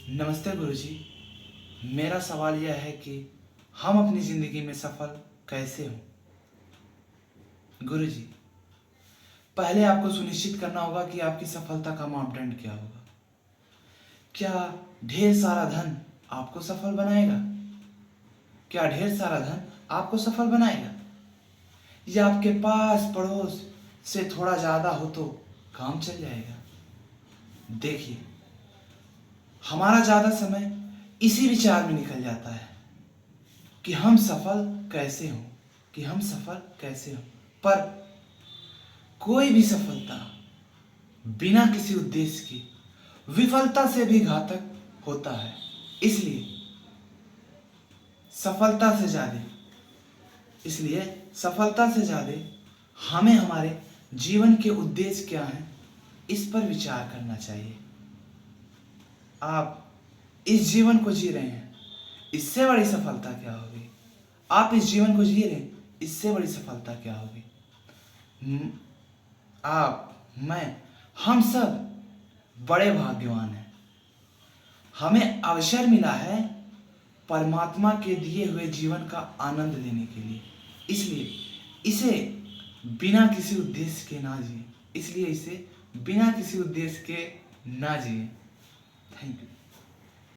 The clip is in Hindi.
नमस्ते गुरुजी। मेरा सवाल यह है कि हम अपनी ज़िंदगी में सफल कैसे हों? गुरुजी, पहले आपको सुनिश्चित करना होगा कि आपकी सफलता का मापदंड क्या होगा। क्या ढेर सारा धन आपको सफल बनाएगा? क्या ढेर सारा धन आपको सफल बनाएगा? या आपके पास पड़ोस से थोड़ा ज़्यादा हो तो काम चल जाएगा? देखिए, हमारा ज़्यादा समय इसी विचार में निकल जाता है कि हम सफल कैसे हों, कि हम सफल कैसे हों। पर कोई भी सफलता बिना किसी उद्देश्य की विफलता से भी घातक होता है। इसलिए सफलता से ज़्यादा इसलिए सफलता से ज़्यादा हमें हमारे जीवन के उद्देश्य क्या हैं, इस पर विचार करना चाहिए। आप इस जीवन को जी रहे हैं, इससे बड़ी सफलता क्या होगी? आप इस जीवन को जी रहे हैं, इससे बड़ी सफलता क्या होगी? आप, मैं, हम सब बड़े भाग्यवान हैं। हमें अवसर मिला है परमात्मा के दिए हुए जीवन का आनंद लेने के लिए। इसलिए इसे बिना किसी उद्देश्य के ना जिए। इसलिए इसे बिना किसी उद्देश्य के ना जिए। Thank you.